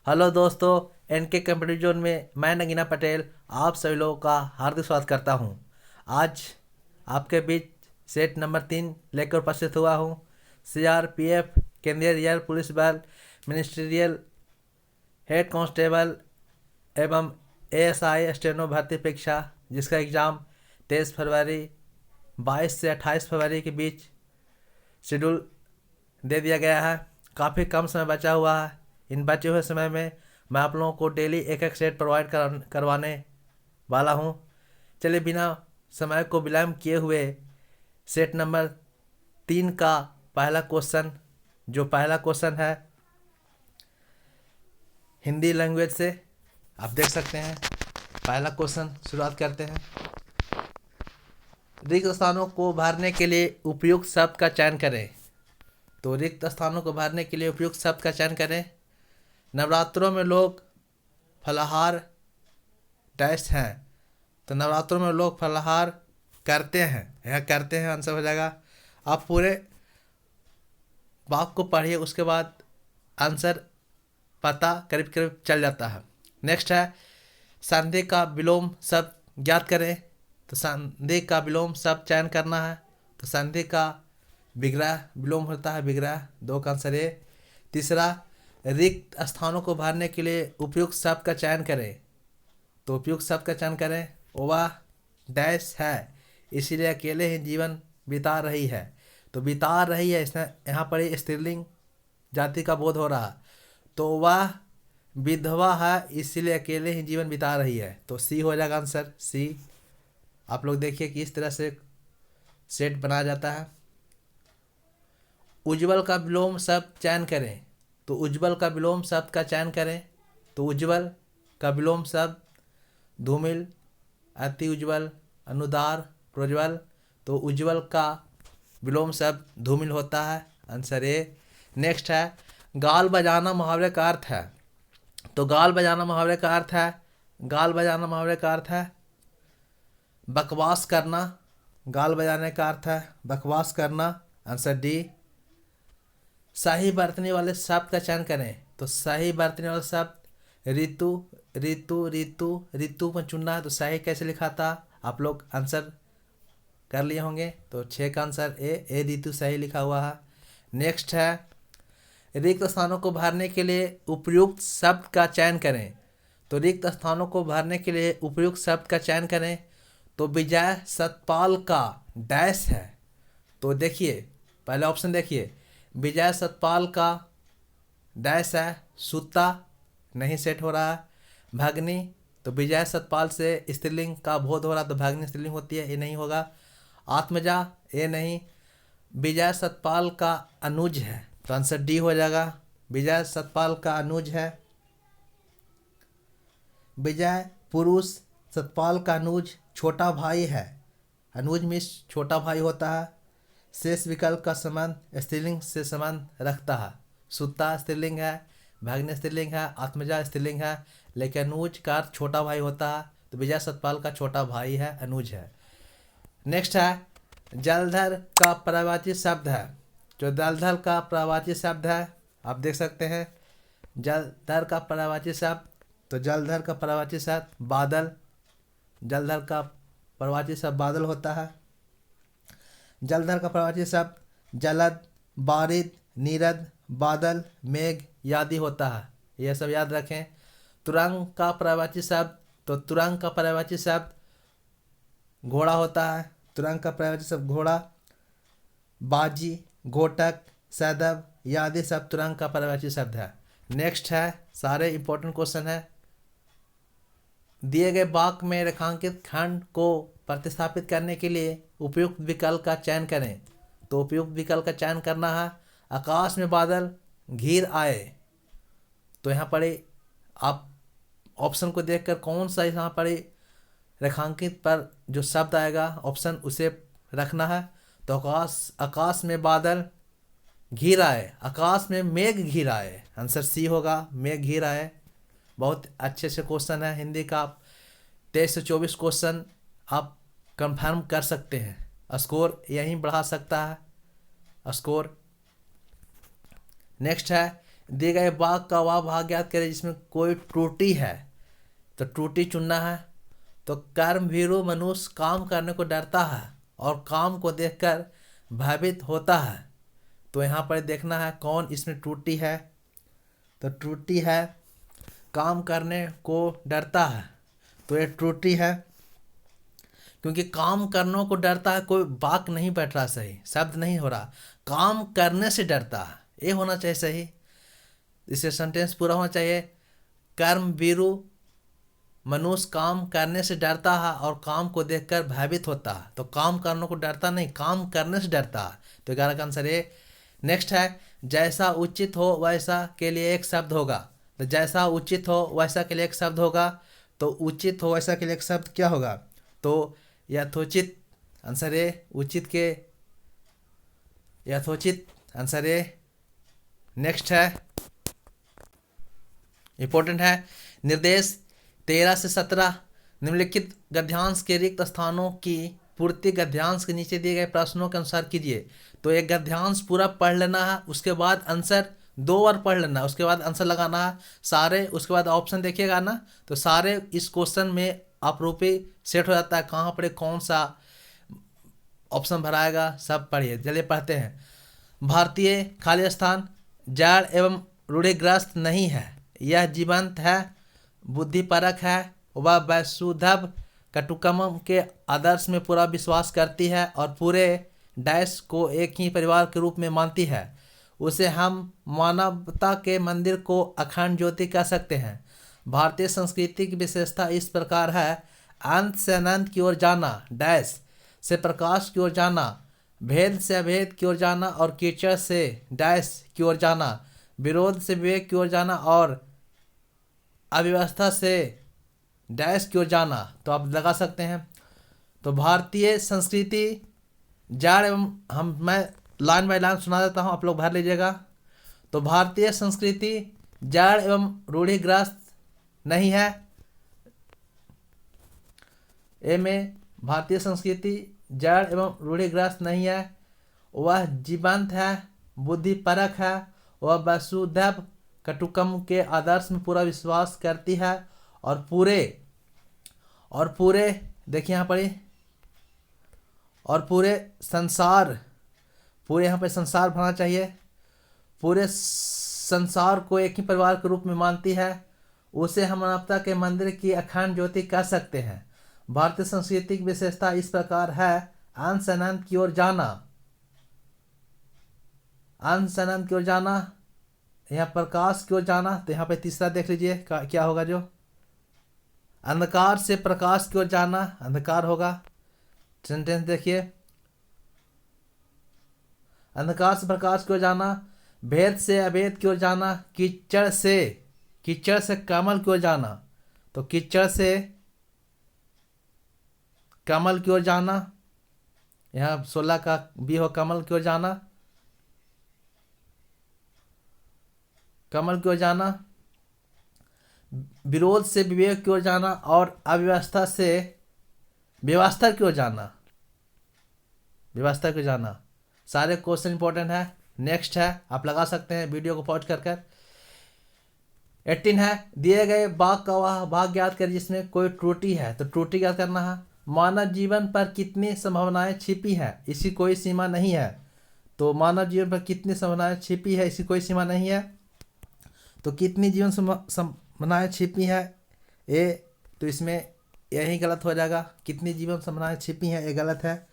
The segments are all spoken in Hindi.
हेलो दोस्तों, एनके कंप्यूटर जोन में मैं नगीना पटेल आप सभी लोगों का हार्दिक स्वागत करता हूं। आज आपके बीच सेट नंबर 3 लेकर उपस्थित हुआ हूं। सीआरपीएफ, केंद्रीय रिजर्व पुलिस बल, मिनिस्ट्रियल हेड कांस्टेबल एवं एएसआई स्टेनो भर्ती परीक्षा, जिसका एग्ज़ाम 23 फरवरी 22 से 28 फरवरी के बीच शेड्यूल दे दिया गया है। काफ़ी कम समय बचा हुआ है। इन बचे हुए समय में मैं आप लोगों को डेली एक एक सेट प्रोवाइड करवाने वाला हूं। चलिए बिना समय को विलम्ब किए हुए सेट नंबर 3 का पहला क्वेश्चन है हिंदी लैंग्वेज से। आप देख सकते हैं पहला क्वेश्चन शुरुआत करते हैं। रिक्त स्थानों को भरने के लिए उपयुक्त शब्द का चयन करें। तो रिक्त स्थानों को भरने के लिए उपयुक्त शब्द का चयन करें। नवरात्रों में लोग फलाहार डैश हैं। तो नवरात्रों में लोग फलाहार करते हैं, यह करते हैं आंसर हो जाएगा। आप पूरे वाक्य को पढ़िए, उसके बाद आंसर पता करीब करीब चल जाता है। नेक्स्ट है संधि का विलोम शब्द ज्ञात करें। तो संधि का विलोम शब्द चयन करना है। तो संधि का विग्रह विलोम होता है विग्रह, 2 का आंसर ए। तीसरा, रिक्त स्थानों को भरने के लिए उपयुक्त शब्द का चयन करें। तो उपयुक्त शब्द का चयन करें। वह डैश है इसीलिए अकेले ही जीवन बिता रही है। तो बिता रही है, इसमें यहाँ पर ही स्त्रीलिंग जाति का बोध हो रहा। तो वह विधवा है इसीलिए अकेले ही जीवन बिता रही है। तो सी हो जाएगा आंसर, सी। आप लोग देखिए कि इस तरह से सेट बनाया जाता है। उज्ज्वल का विलोम शब्द चयन करें। तो उज्ज्वल का विलोम शब्द का चयन करें। तो उज्ज्वल का विलोम शब्द धूमिल, अति उज्ज्वल, अनुदार, प्रोज्वल। तो उज्ज्वल का विलोम शब्द धूमिल होता है, आंसर ए। नेक्स्ट है गाल बजाना मुहावरे का अर्थ है। तो गाल बजाना मुहावरे का अर्थ है, गाल बजाना मुहावरे का अर्थ है बकवास करना। गाल बजाने का अर्थ है बकवास करना, आंसर डी। सही बरतने वाले शब्द का चयन करें। तो सही बरतने वाला शब्द ऋतु, ऋतु, ऋतु, ऋतु में चुनना है। तो सही कैसे लिखा था आप लोग आंसर कर लिए होंगे। तो 6 का आंसर ए ऋतु सही लिखा हुआ है। नेक्स्ट है रिक्त स्थानों को भरने के लिए उपयुक्त शब्द का चयन करें। तो रिक्त स्थानों को भरने के लिए उपयुक्त शब्द का चयन करें। तो विजय सतपाल का डैश है। तो देखिए पहले ऑप्शन देखिए, विजय सतपाल का डैश है सूता, नहीं सेट हो रहा है। भगनी, तो विजय सतपाल से स्त्रीलिंग का बोध हो रहा, तो भगनी स्त्रीलिंग होती है, ये नहीं होगा। आत्मजा, ये नहीं। विजय सतपाल का अनुज है, तो आंसर डी हो जाएगा, विजय सतपाल का अनुज है। विजय पुरुष, सतपाल का अनुज छोटा भाई है। अनुज मिस छोटा भाई होता है। शेष विकल्प का संबंध स्त्रीलिंग से संबंध रखता है। सुता स्त्रीलिंग है, भग्न स्त्रीलिंग है, आत्मजा स्त्रीलिंग है, लेकिन अनुज का अर्थ छोटा भाई होता है। तो विजय सतपाल का छोटा भाई है, अनुज है। नेक्स्ट है जलधर का पर्यायवाची शब्द है। जो जलधर का पर्यायवाची शब्द है आप देख सकते हैं जलधर का पर्यायवाची शब्द। तो जलधर का पर्यायवाची शब्द बादल, जलधर का पर्यायवाची शब्द बादल होता है। जलधर का पर्यायवाची शब्द जलद, बारिद, नीरद, बादल, मेघ, यादी होता है, यह सब याद रखें। तुरंग का पर्यायवाची शब्द, तो तुरंग का पर्यायवाची शब्द घोड़ा होता है। तुरंग का पर्यायवाची शब्द घोड़ा। बाजी, घोटक, सैदब, यादी सब तुरंग का पर्यायवाची शब्द है। नेक्स्ट है, सारे इंपॉर्टेंट क्वेश्चन है। दिए गए वाक्य में रेखांकित खंड को प्रतिस्थापित करने के लिए उपयुक्त विकल्प का चयन करें। तो उपयुक्त विकल्प का चयन करना है आकाश में बादल घिर आए। तो यहाँ पर आप ऑप्शन को देखकर कौन सा यहाँ पर रेखांकित पर जो शब्द आएगा ऑप्शन उसे रखना है। तो आकाश में बादल घिर आए, आकाश में मेघ घिर आए, आंसर सी होगा, मेघ घिर आए। बहुत अच्छे से क्वेश्चन है हिंदी का। 23 से 24 क्वेश्चन आप कंफर्म कर सकते हैं, स्कोर यहीं बढ़ा सकता है स्कोर। नेक्स्ट है दिए गए वाक्य का वह भाग याद करें जिसमें कोई त्रुटि है, तो त्रुटि चुनना है। तो कर्म भीरु मनुष्य काम करने को डरता है और काम को देखकर भयभीत होता है। तो यहाँ पर देखना है कौन इसमें त्रुटि है। तो त्रुटि है काम करने को डरता है, तो ये त्रुटि है, क्योंकि काम करने को डरता है, कोई वाक्य नहीं बैठ रहा सही, शब्द नहीं हो रहा, काम करने से डरता है, ये होना चाहिए सही। इसे सेंटेंस पूरा होना चाहिए। कर्म भीरु मनुष्य काम करने से डरता है और काम को देखकर भयभीत होता है। तो काम करने को डरता नहीं, काम करने से डरता है। तो 11 का आंसर ये। नेक्स्ट है जैसा उचित हो वैसा के लिए एक शब्द होगा। तो जैसा उचित हो वैसा के लिए एक शब्द होगा। तो उचित हो वैसा के लिए एक शब्द क्या होगा? तो यथोचित, आंसर ए। उचित के यथोचित, आंसर ए। नेक्स्ट है इंपॉर्टेंट है, निर्देश 13 से 17 निम्नलिखित गद्यांश के रिक्त स्थानों की पूर्ति गद्यांश के नीचे दिए गए प्रश्नों के अनुसार कीजिए। तो एक गद्यांश पूरा पढ़ लेना है, उसके बाद आंसर 2 बार पढ़ लेना है, उसके बाद आंसर लगाना है सारे। उसके बाद ऑप्शन देखिएगा ना, तो सारे इस क्वेश्चन में आपरूपी सेट हो जाता है, कहाँ पर कौन सा ऑप्शन भराएगा, सब पढ़िए। चलिए पढ़ते हैं। भारतीय खाली स्थान जड़ एवं रूढ़िग्रस्त नहीं है, यह जीवंत है, बुद्धिपरक है, वह वसुधैव कुटुम्बकम के आदर्श में पूरा विश्वास करती है और पूरे डैश को एक ही परिवार के रूप में मानती है। उसे हम मानवता के मंदिर को अखंड ज्योति कह सकते हैं। भारतीय संस्कृति की विशेषता इस प्रकार है, अंत से अनंत की ओर जाना, डैश से प्रकाश की ओर जाना, भेद से अभेद की ओर जाना और कीचड़ से डैश की ओर जाना, विरोध से विवेक की ओर जाना और अव्यवस्था से डैश की ओर जाना। तो आप लगा सकते हैं। तो भारतीय संस्कृति जड़ एवं मैं लाइन बाय लाइन सुना देता हूँ, आप लोग भर लीजिएगा। तो भारतीय संस्कृति जड़ एवं रूढ़िग्रस्त नहीं है। ए में भारतीय संस्कृति जड़ एवं रूढ़िग्रस्त नहीं है, वह जीवंत है, बुद्धिपरक है, वह वसुधैव कुटुम्बकम के आदर्श में पूरा विश्वास करती है और पूरे देखिए यहाँ पर, और पूरे संसार, पूरे यहाँ पे संसार भरना चाहिए, पूरे संसार को एक ही परिवार के रूप में मानती है। उसे हम मानवता के मंदिर की अखंड ज्योति कह सकते हैं। भारतीय संस्कृति की विशेषता इस प्रकार है, अंत से अनंत की ओर जाना, अंत से अनंत की ओर जाना, यहाँ प्रकाश की ओर जाना। तो यहाँ पे तीसरा देख लीजिए क्या होगा, जो अंधकार से प्रकाश की ओर जाना, अंधकार होगा। सेंटेंस देखिए, अंधकार से प्रकाश की ओर जाना, भेद से अभेद की ओर जाना, कीचड़ से कमल की ओर जाना। तो कीचड़ से कमल की ओर जाना, यहाँ 16 का भी हो, कमल की ओर जाना, कमल की ओर जाना, विरोध से विवेक की ओर जाना और अव्यवस्था से व्यवस्था की ओर जाना, व्यवस्था की ओर जाना। सारे क्वेश्चन इंपॉर्टेंट है। नेक्स्ट है, आप लगा सकते हैं वीडियो को पॉज कर 18 है, दिए गए वाक्य का वह भाग याद करें जिसमें कोई त्रुटि है। तो त्रुटि याद करना है। मानव जीवन पर कितनी संभावनाएं छिपी है, इसकी कोई सीमा नहीं है। तो मानव जीवन पर कितनी संभावनाएं छिपी है, इसकी कोई सीमा नहीं है। तो कितनी जीवन संभावनाएं छिपी है, ए, तो इसमें यही गलत हो जाएगा। कितनी जीवन संभावनाएं छिपी हैं, ये गलत है,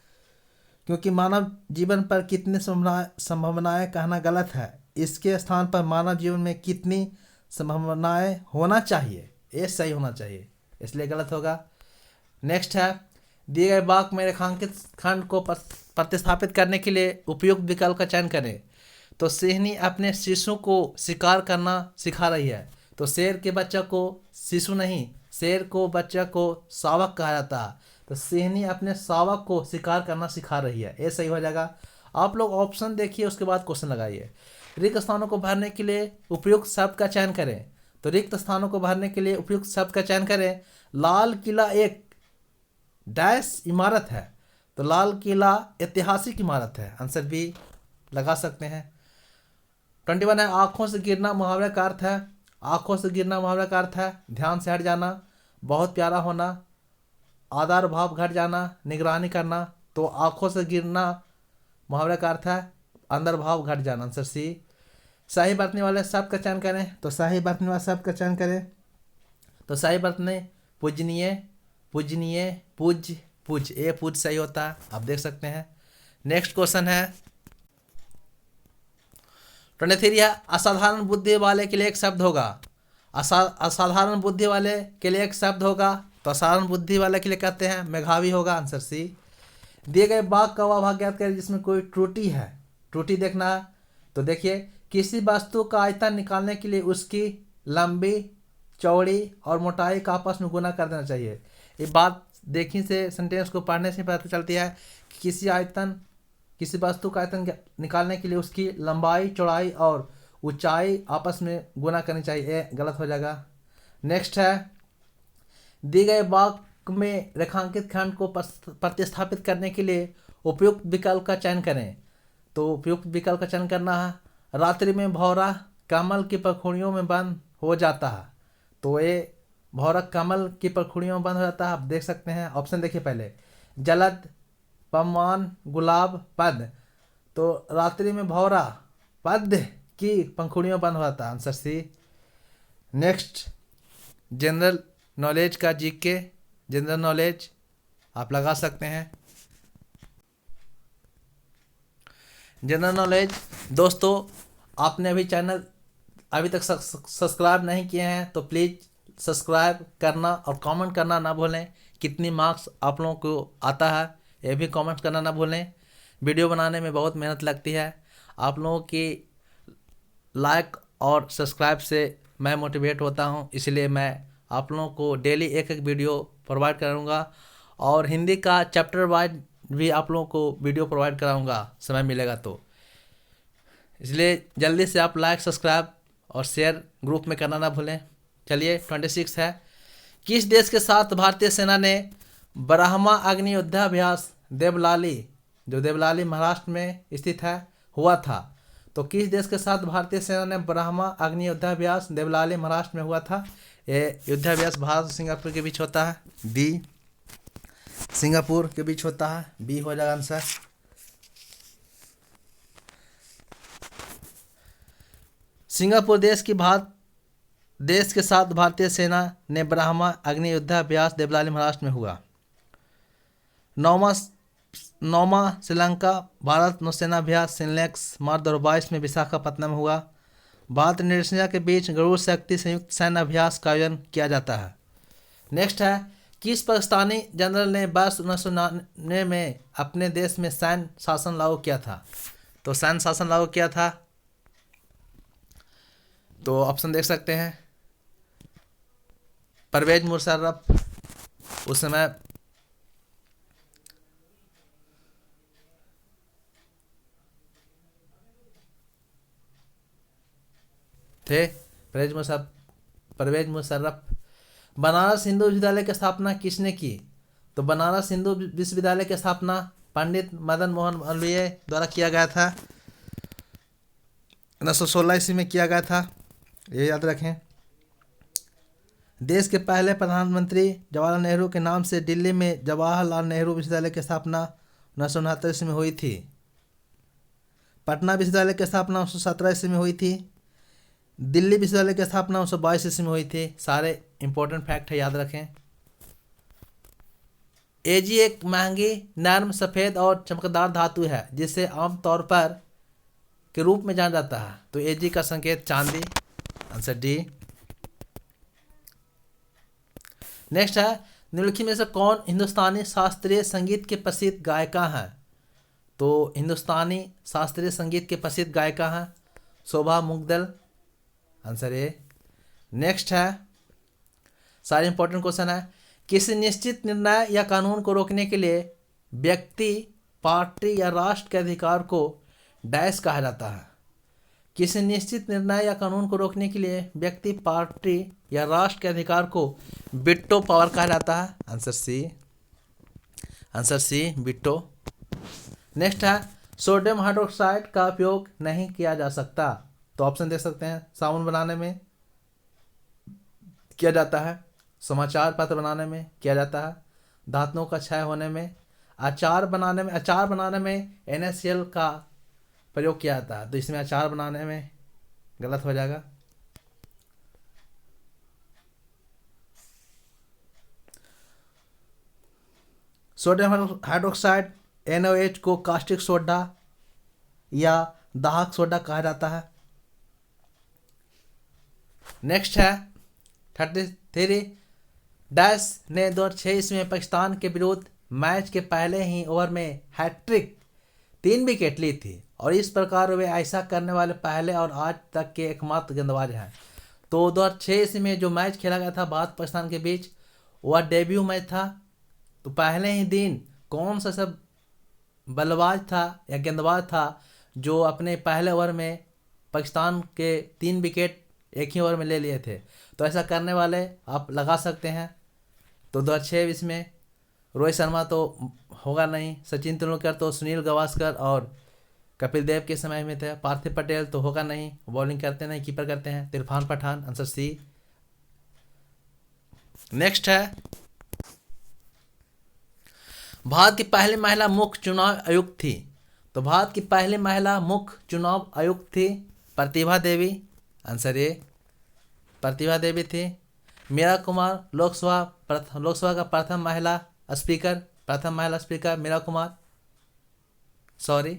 क्योंकि मानव जीवन पर कितनी संभावनाएं कहना गलत है। इसके स्थान पर मानव जीवन में कितनी संभावनाएं होना चाहिए, ये सही होना चाहिए, इसलिए गलत होगा। नेक्स्ट है, दिए गए वाक्य में रेखांकित खंड को प्रतिस्थापित करने के लिए उपयुक्त विकल्प का चयन करें। तो सिंहनी अपने शिशु को शिकार करना सिखा रही है। तो शेर के बच्चा को शिशु नहीं, शेर को बच्चा को शावक कहा जाता है। तो सिंहनी अपने शावक को शिकार करना सिखा रही है, ये सही हो जाएगा। आप लोग ऑप्शन देखिए, उसके बाद क्वेश्चन लगाइए। रिक्त स्थानों को भरने के लिए उपयुक्त शब्द का चयन करें। तो रिक्त स्थानों को भरने के लिए उपयुक्त शब्द का चयन करें। लाल किला एक डैश इमारत है। तो लाल किला ऐतिहासिक इमारत है, आंसर बी लगा सकते हैं। 21 है आंखों से गिरना, मुहावरे का अर्थ है आंखों से गिरना, मुहावरे का अर्थ है ध्यान से हट जाना, बहुत प्यारा होना, आदर भाव घट जाना, निगरानी करना। तो आंखों से गिरना मुहावरे का अर्थ है अंदर भाव घट जाना, आंसर सी। सही बरतने वाले शब्द का चयन करें, तो सही बरतने वाले शब्द का चयन करें। तो सही बरतने पूजनीय, पूजनीय, पूज्य, पूज, ए पूज सही होता है, आप देख सकते हैं। नेक्स्ट क्वेश्चन है 23 है असाधारण बुद्धि वाले के लिए एक शब्द होगा। असाधारण बुद्धि वाले के लिए एक शब्द होगा, तो असाधारण बुद्धि वाले के लिए कहते हैं मेधावी होगा, आंसर सी। दिए गए वाक्य का वह भाग ज्ञात करें जिसमें कोई त्रुटि है। त्रुटि देखना है, तो देखिए किसी वस्तु का आयतन निकालने के लिए उसकी लंबी, चौड़ी और मोटाई का आपस में गुना कर देना चाहिए। ये बात देखने से, सेंटेंस को पढ़ने से पता चलती है कि किसी वस्तु का आयतन निकालने के लिए उसकी लंबाई, चौड़ाई और ऊंचाई आपस में गुना करनी चाहिए। ये गलत हो जाएगा। नेक्स्ट है दिए गए वाक्य में रेखांकित खंड को प्रतिस्थापित करने के लिए उपयुक्त विकल्प का चयन करें। तो उपयुक्त विकल्प का चयन करना है। रात्रि में भौरा कमल की पंखुड़ियों में बंद हो जाता है, तो ये भौरा कमल की पंखुड़ियों में बंद हो जाता है, आप देख सकते हैं। ऑप्शन देखिए पहले, जलद, पम्मान, गुलाब, पद। तो रात्रि में भौरा पद की पंखुड़ियों में बंद हो जाता है, answer C. Next general knowledge का जीके, जनरल नॉलेज आप लगा सकते हैं। जनरल नॉलेज दोस्तों, आपने अभी चैनल अभी तक सब्सक्राइब नहीं किए हैं तो प्लीज़ सब्सक्राइब करना और कमेंट करना ना भूलें। कितनी मार्क्स आप लोगों को आता है ये भी कमेंट करना ना भूलें। वीडियो बनाने में बहुत मेहनत लगती है, आप लोगों की लाइक और सब्सक्राइब से मैं मोटिवेट होता हूं, इसलिए मैं आप लोगों को डेली एक एक वीडियो प्रोवाइड करूंगा और हिंदी का चैप्टर वाइज भी आप लोगों को वीडियो प्रोवाइड कराऊंगा समय मिलेगा तो। इसलिए जल्दी से आप लाइक, सब्सक्राइब और शेयर ग्रुप में करना ना भूलें। चलिए 26 है किस देश के साथ भारतीय सेना ने ब्रह्मा अग्नि युद्धाभ्यास देवलाली, जो देवलाली महाराष्ट्र में स्थित है, हुआ था। तो किस देश के साथ भारतीय सेना ने ब्रह्मा अग्नि युद्धाभ्यास देवलाली महाराष्ट्र में हुआ था? ये युद्धाभ्यास भारत और सिंगापुर के बीच होता है, बी। सिंगापुर के बीच होता है, बी हो जाएगा आंसर। सिंगापुर देश के साथ भारतीय सेना ने ब्रह्मा अग्नि युद्धाभ्यास देवलाली महाराष्ट्र में हुआ। नौमा श्रीलंका भारत नौसेना अभ्यास सिनलेक्स मार्च 2022 में विशाखापत्तनम में हुआ। भारत और इंडोनेशिया के बीच गरुड़ शक्ति संयुक्त सैन्य अभ्यास का आयोजन किया जाता है। नेक्स्ट है किस पाकिस्तानी जनरल ने वर्ष 1999 में अपने देश में सैन्य शासन लागू किया था? तो सैन्य शासन लागू किया था, तो ऑप्शन देख सकते हैं। परवेज मुशर्रफ उस समय थे, परवेज मुशर्रफ। बनारस हिंदू विश्वविद्यालय की स्थापना किसने की? तो बनारस हिंदू विश्वविद्यालय की स्थापना पंडित मदन मोहन मालवीय द्वारा किया गया था, 1916 ईस्वी में किया गया था, ये याद रखें। देश के पहले प्रधानमंत्री जवाहरलाल नेहरू के नाम से दिल्ली में जवाहरलाल नेहरू विश्वविद्यालय की स्थापना 1969 ईस्वी में हुई थी। पटना विश्वविद्यालय की स्थापना 1917 ईस्वी में हुई थी। दिल्ली विश्वविद्यालय की स्थापना 1922 ईस्वी में हुई थी। सारे इंपॉर्टेंट फैक्ट है, याद रखें। एजी एक महंगी, नर्म, सफ़ेद और चमकदार धातु है जिसे आमतौर पर के रूप में जाना जाता है। तो एजी का संकेत चांदी, आंसर डी। नेक्स्ट है निम्नलिखित में से कौन हिंदुस्तानी शास्त्रीय संगीत के प्रसिद्ध गायिका हैं? तो हिंदुस्तानी शास्त्रीय संगीत के प्रसिद्ध गायिका हैं शोभा मुग्दल, आंसर ए। नेक्स्ट है सारे इंपॉर्टेंट क्वेश्चन है किसी निश्चित निर्णय या कानून को रोकने के लिए व्यक्ति, पार्टी या राष्ट्र के अधिकार को डैश कहा जाता है। किसी निश्चित निर्णय या कानून को रोकने के लिए व्यक्ति, पार्टी या राष्ट्र के अधिकार को वीटो पावर कहा जाता है, आंसर सी वीटो। नेक्स्ट है सोडियम हाइड्रोक्साइड का उपयोग नहीं किया जा सकता। तो ऑप्शन देख सकते हैं, साबुन बनाने में किया जाता है, समाचार पत्र बनाने में किया जाता है, दांतों का क्षय होने में, अचार बनाने में NaCl का प्रयोग किया जाता है। तो इसमें अचार बनाने में गलत हो जाएगा। सोडियम हाइड्रोक्साइड NaOH को कास्टिक सोडा या दाहक सोडा कहा जाता है। नेक्स्ट है 33, डैश ने 2006 में पाकिस्तान के विरुद्ध मैच के पहले ही ओवर में हैट्रिक 3 विकेट ली थी और इस प्रकार वे ऐसा करने वाले पहले और आज तक के एकमात्र गेंदबाज हैं। तो 2006 में जो मैच खेला गया था भारत पाकिस्तान के बीच, वह डेब्यू मैच था। तो पहले ही दिन कौन सा सब बल्लेबाज था या गेंदबाज था जो अपने पहले ओवर में पाकिस्तान के 3 विकेट एक ही ओवर में ले लिए थे। तो ऐसा करने वाले आप लगा सकते हैं। तो 2006 इसमें रोहित शर्मा तो होगा नहीं, सचिन तेंदुलकर तो सुनील गावस्कर और कपिल देव के समय में थे, पार्थिव पटेल तो होगा नहीं, बॉलिंग करते नहीं, कीपर करते हैं, Irfan Pathan, answer C. Next है, भारत की पहली महिला मुख्य चुनाव आयुक्त थी। तो भारत की पहली महिला मुख्य चुनाव आयुक्त थी प्रतिभा देवी, आंसर ए, प्रतिभा देवी थी। मीरा कुमार लोकसभा का प्रथम महिला स्पीकर मीरा कुमार, सॉरी,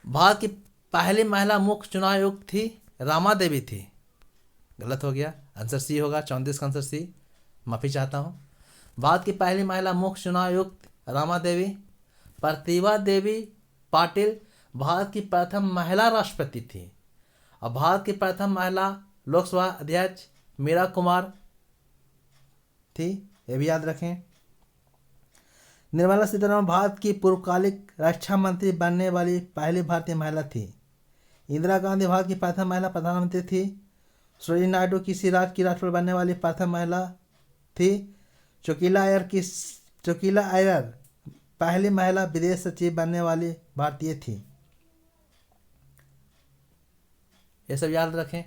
भारत की पहली महिला मुख्य चुनाव आयुक्त थी रामा देवी थी, गलत हो गया, आंसर सी होगा, 34 का आंसर सी, माफ़ी चाहता हूँ। भारत की पहली महिला मुख्य चुनाव आयुक्त रामा देवी। प्रतिभा देवी पाटिल भारत की प्रथम महिला राष्ट्रपति थी और भारत की प्रथम महिला लोकसभा अध्यक्ष मीरा कुमार थी, ये भी याद रखें। निर्मला सीतारमण भारत की पूर्वकालिक रक्षा मंत्री बनने वाली पहली भारतीय महिला थी। इंदिरा गांधी भारत की प्रथम महिला प्रधानमंत्री थी। सरोजिनी नायडू किसी राज्य की राष्ट्रपति बनने वाली प्रथम महिला थी। चोकिला अय्यर पहली महिला विदेश सचिव बनने वाली भारतीय थी। ये सब याद रखें।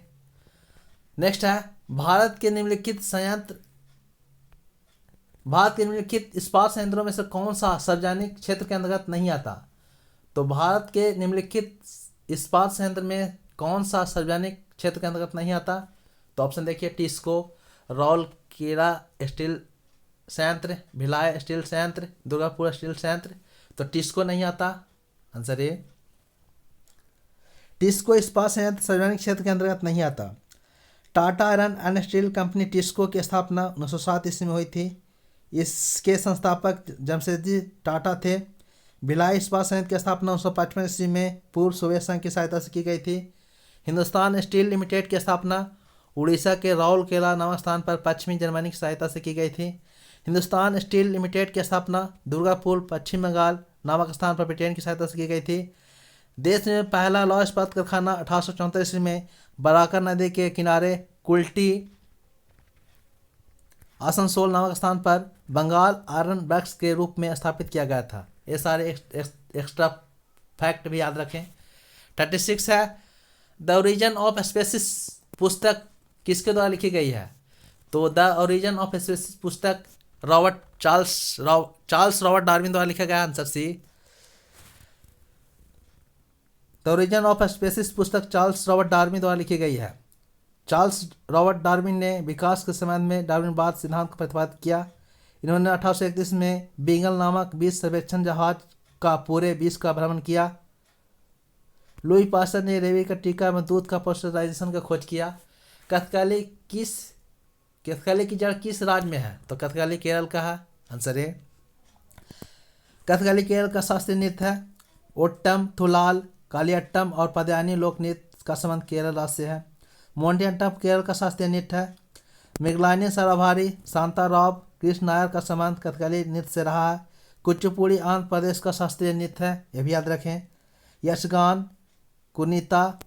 नेक्स्ट है, भारत के निम्नलिखित इस्पात संयंत्रों में से कौन सा सार्वजनिक क्षेत्र के अंतर्गत नहीं आता। तो भारत के निम्नलिखित इस्पात संयंत्र में कौन सा सार्वजनिक क्षेत्र के अंतर्गत नहीं आता। तो ऑप्शन देखिए, टिस्को, राउरकेला स्टील संयंत्र, भिलाई स्टील संयंत्र, दुर्गापुर स्टील संयंत्र। तो टिस्को नहीं आता, आंसर ए, टिस्को इस्पात संयंत्र सार्वजनिक क्षेत्र के अंतर्गत नहीं आता। Tata iron and steel company TISCO की स्थापना 1907 ईस्वी में हुई थी। इसके संस्थापक जमशेदजी टाटा थे। भिलाई इस्पात संयंत्र की स्थापना 1955 ईस्वी में पूर्व सोवियत संघ की सहायता से की गई थी। हिंदुस्तान स्टील लिमिटेड की स्थापना उड़ीसा के राउरकेला नामक स्थान पर पश्चिमी जर्मनी की सहायता से की गई थी। हिंदुस्तान स्टील लिमिटेड की स्थापना दुर्गापुर पश्चिम बंगाल नामक स्थान पर ब्रिटेन की सहायता से की गई थी। देश में पहला लौह इस्पात कारखाना 1874 ईस्वी में बराकर नदी के किनारे कुल्टी आसनसोल नामक स्थान पर बंगाल आयरन वर्क्स के रूप में स्थापित किया गया था। ये सारे एक्स्ट्रा फैक्ट भी याद रखें। 36 है, द ओरिजिन ऑफ स्पीसीज पुस्तक किसके द्वारा लिखी गई है। तो द ओरिजिन ऑफ स्पीसीज पुस्तक चार्ल्स रॉबर्ट डार्विन द्वारा लिखा गया, answer C. The Origin of Species पुस्तक चार्ल्स रॉबर्ट डार्विन द्वारा लिखी गई है। चार्ल्स रॉबर्ट डार्विन ने विकास के संबंध में डार्विनवाद सिद्धांत को प्रतिपादित किया। इन्होंने 1831 में बीगल नामक बीज सर्वेक्षण जहाज का पूरे विश्व का भ्रमण किया। लुई पास्टर ने रेबी का टीका में दूध का पास्चराइजेशन का खोज किया। कथकली की जड़ किस राज्य में है। तो कथकली केरल का है, आंसर ए। कथकली केरल का शास्त्रीय नृत्य है। ओट्टम, थुलाल, कालियट्टम और पदयानी लोक नृत्य का संबंध केरल राज्य से है। मोहिनीअट्टम केरल का शास्त्रीय नृत्य है। मेघलानी सराभारी, शांताराव, कृष्ण नायर का संबंध कथकली नृत्य से रहा है। कुचिपुड़ी आंध्र प्रदेश का शास्त्रीय नृत्य है, यह भी याद रखें। यक्षगान, कुनीता,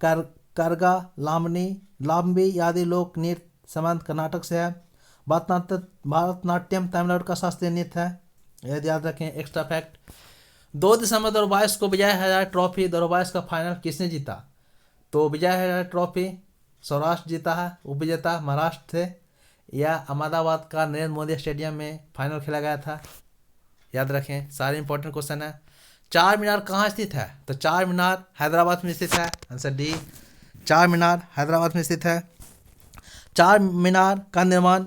करगा, लाम्बी आदि लोक नृत्य संबंध कर्नाटक से है। भारतनाट्यम तमिलनाडु का शास्त्रीय नृत्य है, यह याद रखें। एक्स्ट्रा फैक्ट, 2 दिसंबर 2022 को विजय हजारे ट्रॉफी 2022 का फाइनल किसने जीता। तो विजय हजारे ट्रॉफी सौराष्ट्र जीता है, उपविजेता महाराष्ट्र थे। यह अहमदाबाद का नरेंद्र मोदी स्टेडियम में फाइनल खेला गया था, याद रखें, सारे इंपॉर्टेंट क्वेश्चन है। चार मीनार कहाँ स्थित है? तो चार मीनार हैदराबाद में स्थित है, आंसर डी, चार मीनार हैदराबाद में स्थित है। चार मीनार का निर्माण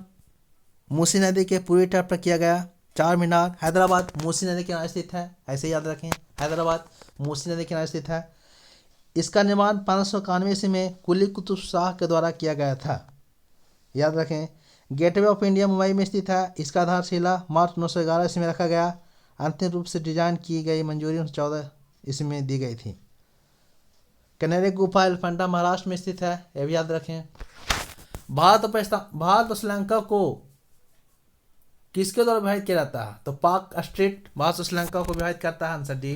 मूसी नदी के पूर्वी तट पर किया गया। चार मीनार हैदराबाद मूसी नदी के किनारे स्थित है, ऐसे याद रखें, हैदराबाद मूसी नदी के किनारे स्थित है। इसका निर्माण 1591 ईस्वी में कुली कुतुब शाह के द्वारा किया गया था, याद रखें। गेटवे ऑफ इंडिया मुंबई में स्थित है। इसका आधारशिला मार्च 911 ईस्वी में रखा गया। अंतिम रूप से डिजाइन की गई मंजूरी 1914 ईस्वी में दी गई थी। कनेरी गुफा एलिफेंटा महाराष्ट्र में स्थित है, यह भी याद रखें। भारत और श्रीलंका को किसके द्वारा विभाजित किया जाता है? तो पाक स्ट्रीट भारत और श्रीलंका को विभाजित करता है, आंसर डी।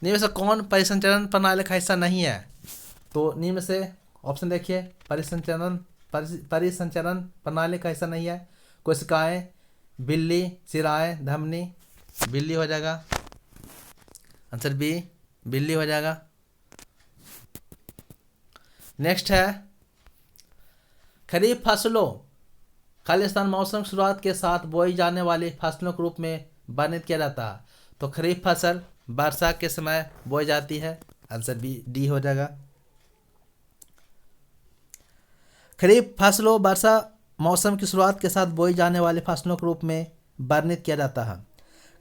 निम्न में से कौन परिसंचरण प्रणाली का हिस्सा नहीं है? तो निम्न में से ऑप्शन देखिए, परिसंचरण प्रणाली का हिस्सा नहीं है। कोशिकाएं, बिल्ली, सिराएं, धमनी, बिल्ली हो जाएगा, आंसर बी, बिल्ली हो जाएगा। नेक्स्ट है खरीफ फसलों खालिस्तान मौसम की शुरुआत के साथ बोई जाने वाली फसलों के रूप में वर्णित किया जाता है। तो खरीफ फसल वर्षा के समय बोई जाती है, आंसर बी, डी हो जाएगा। खरीफ फसलों वर्षा मौसम की शुरुआत के साथ बोई जाने वाली फसलों के रूप में वर्णित किया जाता है।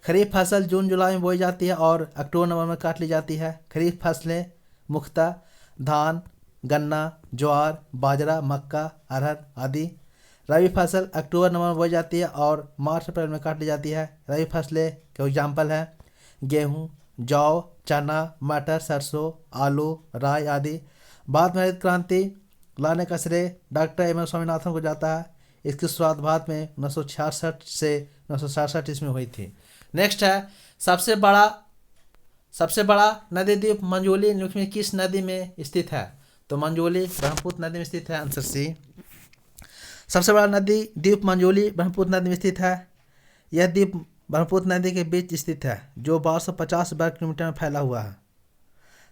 खरीफ फसल जून जुलाई में बोई जाती है और अक्टूबर नवंबर में काट ली जाती है। खरीफ फसलें मुख्यतः धान, गन्ना, ज्वार, बाजरा, मक्का, अरहर आदि। रबी फसल अक्टूबर नवंबर में बोई जाती है और मार्च अप्रैल में काट ली जाती है। रबी फसलें के एग्जाम्पल हैं गेहूँ, जौ, चना, मटर, सरसों, आलू, राई आदि। भारत में हरित क्रांति लाने का श्रेय डॉक्टर एम एस स्वामीनाथन को जाता है। इसकी शुरुआत भारत में 1966 से 1967 ईस्वी में हुई थी। नेक्स्ट है सबसे बड़ा नदी द्वीप मंजोली निम्न में किस नदी में स्थित है? तो मंजोली ब्रह्मपुत्र नदी में स्थित है, आंसर सी। सबसे बड़ा नदी द्वीप मंजोली ब्रह्मपुत्र नदी में स्थित है। यह द्वीप ब्रह्मपुत्र नदी के बीच स्थित है जो 1250 वर्ग किलोमीटर में फैला हुआ है।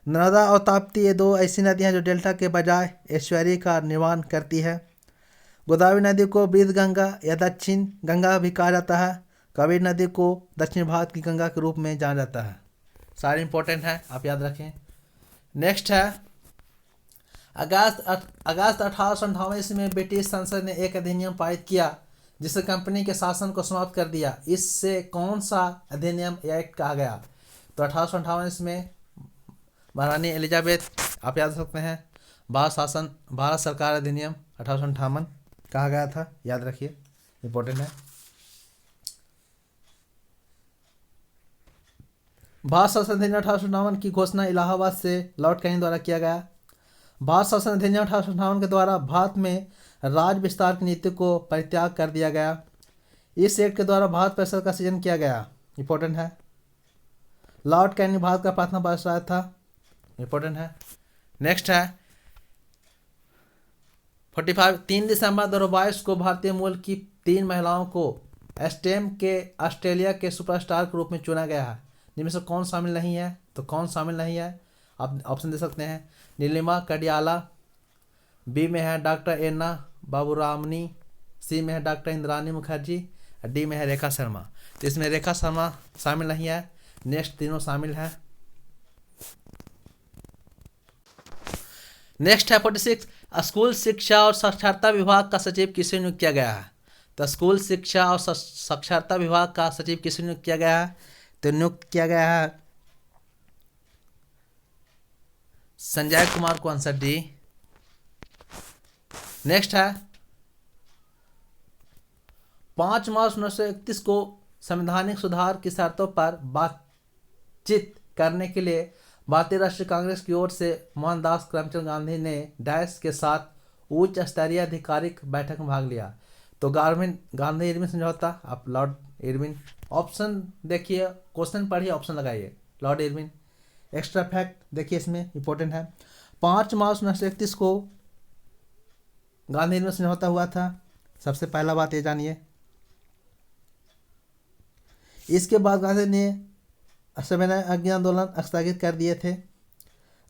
नर्मदा और ताप्ती ये दो ऐसी नदियां जो डेल्टा के बजाय एस्चुअरी का निर्माण करती है। गोदावरी नदी को वृद्ध गंगा या दक्षिण गंगा भी कहा जाता है। कावेरी नदी को दक्षिण भारत की गंगा के रूप में जाना जाता है। सारे इंपॉर्टेंट है, आप याद रखें। नेक्स्ट है अगस्त 1858 ईस्वी में ब्रिटिश संसद ने एक अधिनियम पारित किया जिससे कंपनी के शासन को समाप्त कर दिया। इससे कौन सा अधिनियम या एक्ट कहा गया? तो 1858 ईस्वी में महारानी एलिजाबेथ, आप याद सकते हैं, भारत सरकार अधिनियम 1858 कहा गया था, याद रखिए, इंपॉर्टेंट है। भारत शासन अधिनियम 1858 की घोषणा इलाहाबाद से लॉर्ड कैनिंग द्वारा किया गया। भारत शासन अधिनियम 1858 के द्वारा भारत में राज्य विस्तार की नीति को परित्याग कर दिया गया। इस एक्ट के द्वारा भारत परिषद का सृजन किया गया, इंपॉर्टेंट है। लॉर्ड कैनिंग भारत का प्रथम वायसराय था, इंपॉर्टेंट है। नेक्स्ट है 3 दिसंबर 2022 को भारतीय मूल की 3 महिलाओं को एस्टेम के ऑस्ट्रेलिया के सुपरस्टार के रूप में चुना गया है। जिनमें से कौन शामिल नहीं है? तो कौन शामिल नहीं है, आप ऑप्शन दे सकते हैं। नीलिमा कडियाला, बी में है डॉक्टर एन्ना बाबूरामनी, सी में है डॉक्टर इंद्रानी मुखर्जी, डी में है रेखा शर्मा। तो इसमें रेखा शर्मा शामिल नहीं है, नेक्स्ट तीनों शामिल है। नेक्स्ट है 46 स्कूल शिक्षा और साक्षरता विभाग का सचिव किसे नियुक्त किया गया है? तो स्कूल शिक्षा और साक्षरता विभाग का सचिव किसे नियुक्त किया गया है? तो नियुक्त किया गया है संजय कुमार को, आंसर डी। नेक्स्ट है 5 मार्च 1931 को संवैधानिक सुधार की शर्तों पर बातचीत करने के लिए भारतीय राष्ट्रीय कांग्रेस की ओर से मोहनदास करमचंद गांधी ने डैश के साथ उच्च स्तरीय आधिकारिक बैठक में भाग लिया। तो गांधी इरविन समझौता, आप लॉर्ड इरविन, ऑप्शन देखिए, क्वेश्चन पढ़िए, ऑप्शन लगाइए, लॉर्ड इरविन। एक्स्ट्रा फैक्ट देखिए, इसमें इंपॉर्टेंट है। 5 मार्च 1931 को गांधी इरविन समझौता हुआ था, सबसे पहला बात ये जानिए। इसके बाद गांधी ने सविनय अज्ञा आंदोलन स्थगित कर दिए थे।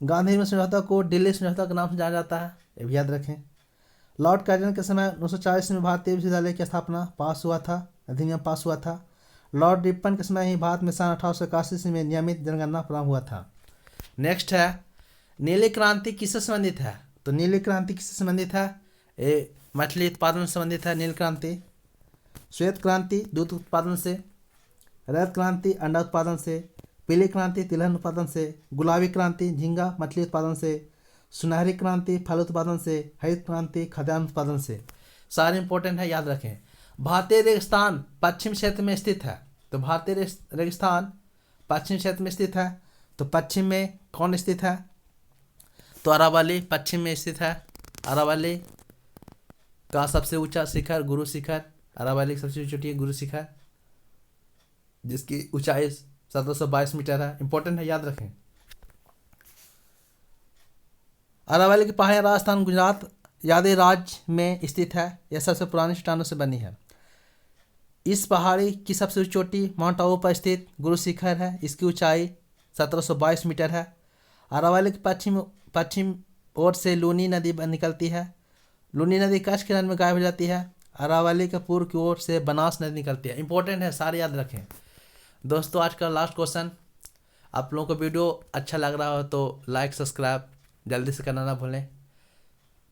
गांधी हिरम समझौता को दिल्ली समझौता के नाम से जाना जाता है, ये भी याद रखें। लॉर्ड कार्जन के समय 1940 में भारतीय विश्वविद्यालय की स्थापना पास हुआ था, अधिनियम पास हुआ था। लॉर्ड रिपन के समय ही भारत में सन 1881 में नियमित जनगणना प्रारंभ हुआ था। नेक्स्ट है नीली क्रांति किससे संबंधित है? तो नीली क्रांति किससे संबंधित है? ये मछली उत्पादन से संबंधित है नीली क्रांति। श्वेत क्रांति दूध उत्पादन से, रजत क्रांति अंडा उत्पादन से, पीली क्रांति तिलहन उत्पादन से, गुलाबी क्रांति झींगा मछली उत्पादन से, सुनहरी क्रांति फल उत्पादन से, हरित क्रांति खाद्यान्न उत्पादन से। सारे इंपॉर्टेंट है, याद रखें। भारतीय रेगिस्तान पश्चिम क्षेत्र में स्थित है, तो भारतीय रेगिस्तान पश्चिम क्षेत्र में स्थित है, तो पश्चिम में कौन स्थित है? तो अरावली पश्चिम में स्थित है। अरावली का सबसे ऊंचा शिखर गुरु शिखर, अरावली की सबसे ऊंची गुरु शिखर जिसकी ऊंचाई 1722 मीटर है। इंपॉर्टेंट है, याद रखें। अरावली की पहाड़ियाँ राजस्थान गुजरात यादव राज्य में स्थित है। यह सबसे पुरानी चट्टानों से बनी है। इस पहाड़ी की सबसे ऊंची चोटी माउंट आबू पर स्थित गुरु शिखर है। इसकी ऊंचाई 1722 मीटर है। अरावली की पश्चिम ओर से लूनी नदी निकलती है। लूनी नदी कच्छ के रण में गायब हो जाती है। अरावली के पूर्व की ओर से बनास नदी निकलती है। इंपॉर्टेंट है, सारे याद रखें। दोस्तों आज का लास्ट क्वेश्चन, आप लोगों को वीडियो अच्छा लग रहा हो तो लाइक सब्सक्राइब जल्दी से करना ना भूलें।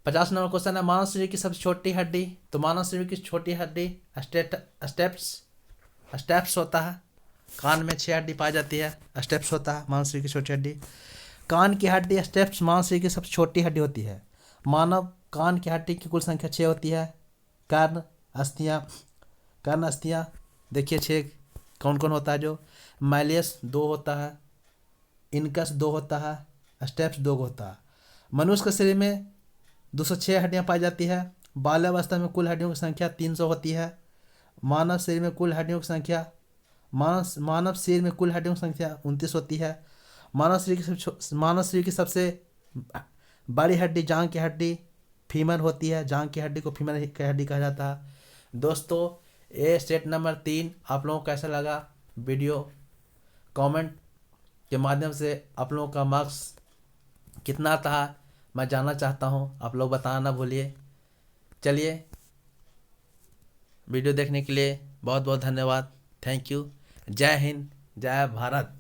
50 नंबर क्वेश्चन है, मानव शरीर की सबसे छोटी हड्डी। तो मानव शरीर की छोटी हड्डी स्टेप्स होता है। कान में 6 हड्डी पाई जाती है, स्टेप्स होता है मानव शरीर की छोटी हड्डी। कान की हड्डी स्टेप्स मानव शरीर की सबसे छोटी हड्डी होती है। मानव कान की हड्डी की कुल संख्या 6 होती है। कर्ण अस्थियाँ देखिए 6 कौन कौन होता है? जो मैलियस 2 होता है, इनकस 2 होता है, स्टेप्स 2 होता है। मनुष्य के शरीर में 206 हड्डियां पाई जाती है। बाल्यावस्था में कुल हड्डियों की संख्या 300 होती है। मानव शरीर में कुल हड्डियों की संख्या 29 होती है। मानव शरीर की सबसे बड़ी हड्डी जांघ की हड्डी फीमर होती है। जांघ की हड्डी को फीमर की हड्डी कहा जाता है। दोस्तों ये स्टेट नंबर 3 आप लोगों को कैसा लगा वीडियो? कमेंट के माध्यम से आप लोगों का मार्क्स कितना था मैं जानना चाहता हूं, आप लोग बताना ना भूलिए। चलिए, वीडियो देखने के लिए बहुत बहुत धन्यवाद। Thank you. जय हिंद, जय भारत।